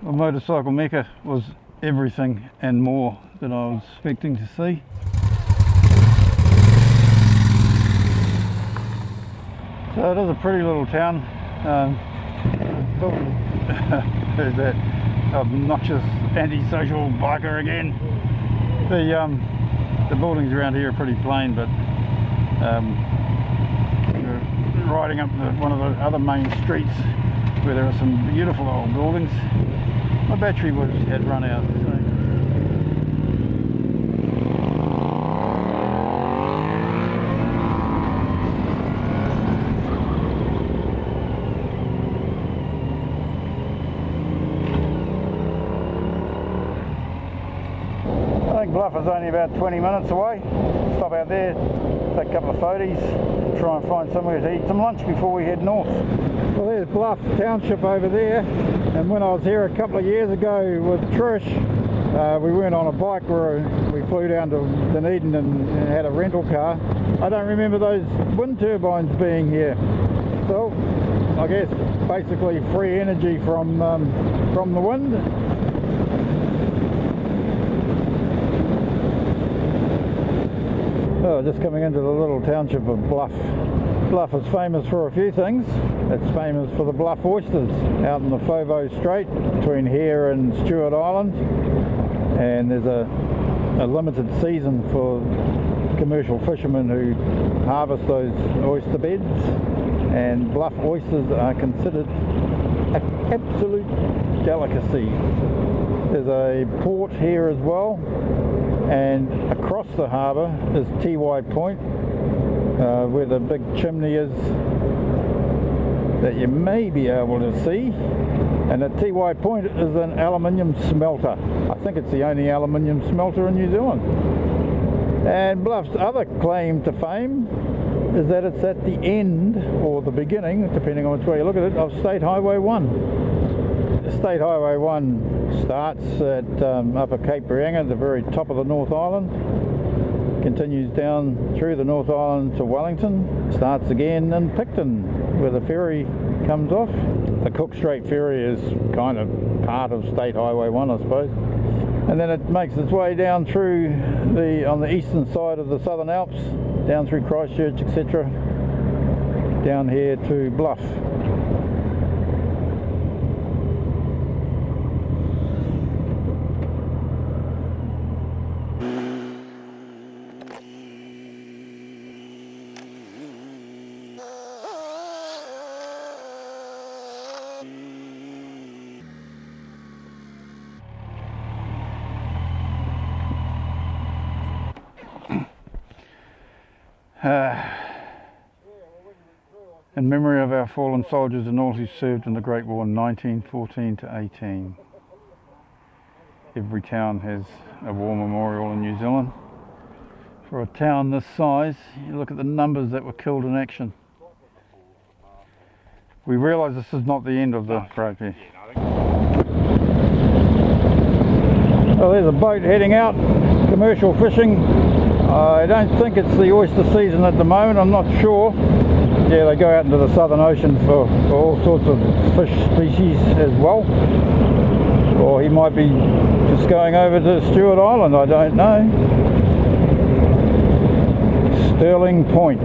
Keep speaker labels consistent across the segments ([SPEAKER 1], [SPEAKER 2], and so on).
[SPEAKER 1] Well, Motorcycle Mecca was everything and more that I was expecting to see. So it is a pretty little town. There's that obnoxious antisocial biker again. The buildings around here are pretty plain, but we're riding up one of the other main streets where there are some beautiful old buildings. My battery had run out. So. I think Bluff is only about 20 minutes away. Stop out there, take a couple of photos, try and find somewhere to eat some lunch before we head north. Well, there's Bluff Township over there, and when I was here a couple of years ago with Trish, we went on a bike where we flew down to Dunedin and had a rental car. I don't remember those wind turbines being here. So I guess basically free energy from the wind. Oh, just coming into the little township of Bluff. Bluff is famous for a few things. It's famous for the Bluff oysters out in the Fovo Strait between here and Stewart Island, and there's a limited season for commercial fishermen who harvest those oyster beds, and Bluff oysters are considered an absolute delicacy. There's a port here as well, and across the harbour is Ty Point, where the big chimney is that you may be able to see. And at Ty Point is an aluminium smelter. I think it's the only aluminium smelter in New Zealand. And Bluff's other claim to fame is that it's at the end, or the beginning, depending on which way you look at it, of State Highway 1. State Highway 1 starts at Upper Cape Reinga, the very top of the North Island, continues down through the North Island to Wellington, starts again in Picton where the ferry comes off. The Cook Strait ferry is kind of part of State Highway 1, I suppose. And then it makes its way down through on the eastern side of the Southern Alps, down through Christchurch, etc., down here to Bluff. In memory of our fallen soldiers and all who served in the Great War 1914 to 18. Every town has a war memorial in New Zealand. For a town this size, you look at the numbers that were killed in action. We realise this is not the end of the road here. Well, there's a boat heading out, commercial fishing. I don't think it's the oyster season at the moment, I'm not sure. Yeah, they go out into the Southern Ocean for all sorts of fish species as well. Or he might be just going over to Stewart Island, I don't know. Stirling Point.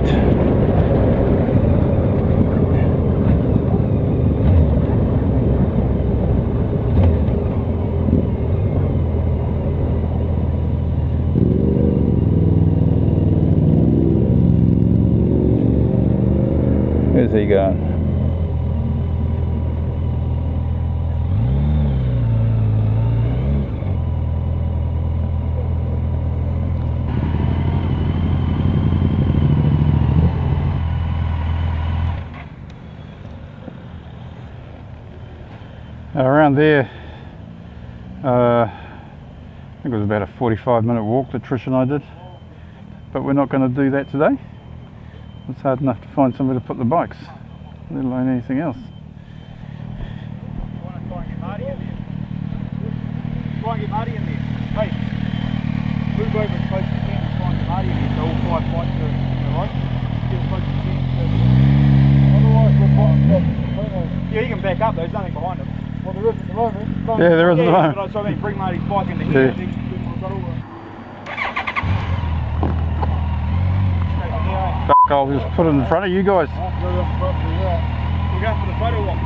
[SPEAKER 1] Where's he going? Around there, I think it was about a 45-minute walk that Trish and I did, but we're not going to do that today. It's hard enough to find somewhere to put the bikes, let alone anything else.
[SPEAKER 2] You want to try and get Marty in there? Try and get Marty in there. Hey, move over as close as you can and try and get Marty in there so all 5 bikes are in the right. Get as close as you can. Otherwise we'll bottom stop. Yeah, you can back up, there's nothing behind him. Well, there isn't.
[SPEAKER 1] Yeah, there is at the moment.
[SPEAKER 2] But I mean, bring Marty's bike into here.
[SPEAKER 1] Yeah. Fuck, I'll just put it in front of you guys.
[SPEAKER 2] We're going for the photo walk.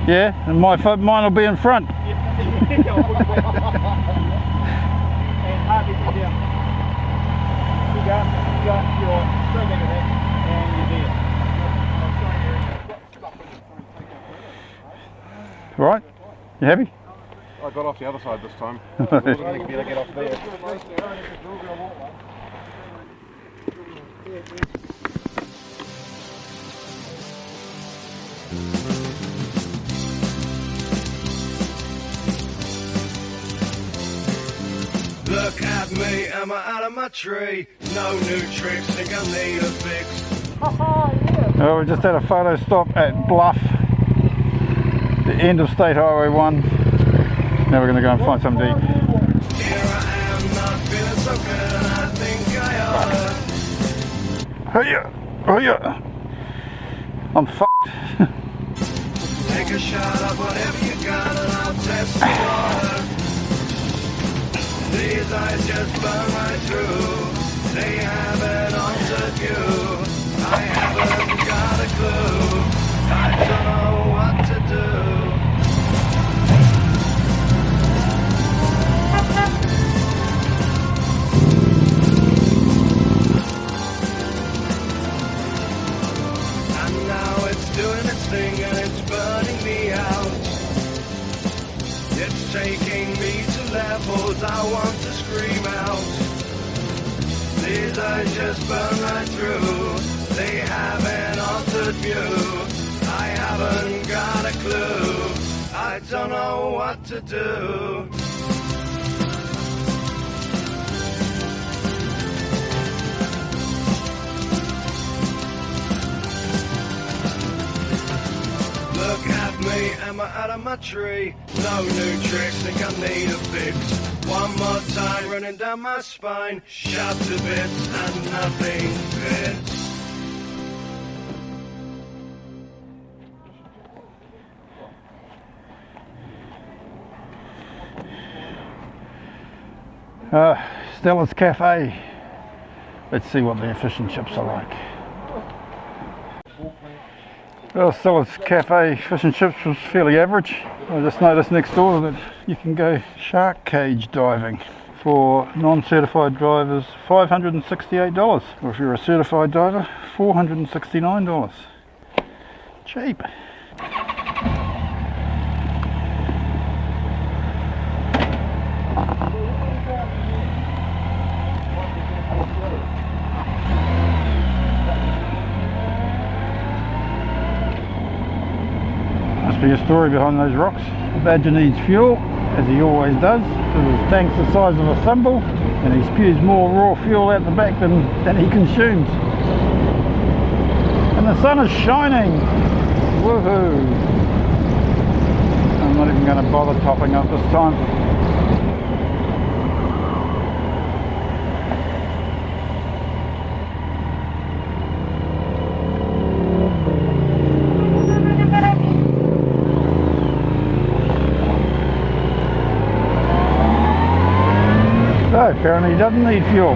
[SPEAKER 1] Yeah, and mine will be in front.
[SPEAKER 2] And Harvey, down. You go, you're straight into that, and you're there.
[SPEAKER 1] Right? You happy?
[SPEAKER 3] I got off the other side this time.
[SPEAKER 2] I think you better get off there.
[SPEAKER 4] Look at me, am I out of my tree? No new tricks, think I need a fix.
[SPEAKER 1] Well, we just had a photo stop at Bluff, the end of State Highway 1. Now we're going to go and find something to eat.
[SPEAKER 4] Here I am, not feeling so good, and I think I oughta
[SPEAKER 1] Hiya! I'm fucked.
[SPEAKER 4] take a shot of whatever you got, and I'll test the water. These eyes just burn right through. They have an altered view. I haven't got a clue. I don't know what to do. And now it's doing its thing and it's burning me out. It's taking me to levels I want to scream out. These eyes just burn right through. They have an altered view. I haven't got a clue. I don't know what to do. Look at me, am I out of my tree? No new tricks, think I need a fix. One more time, running down my spine. Shot to bits and nothing fits.
[SPEAKER 1] Stella's Cafe. Let's see what their fish and chips are like. Well, Stella's Cafe fish and chips was fairly average. I just noticed next door that you can go shark cage diving for non-certified drivers, $568, or if you're a certified diver, $469. Cheap. Must be a story behind those rocks. The badger needs fuel, as he always does, because his tank's the size of a thimble, and he spews more raw fuel out the back than he consumes. And the sun is shining! Woohoo! I'm not even going to bother topping up this time. So apparently he doesn't need fuel.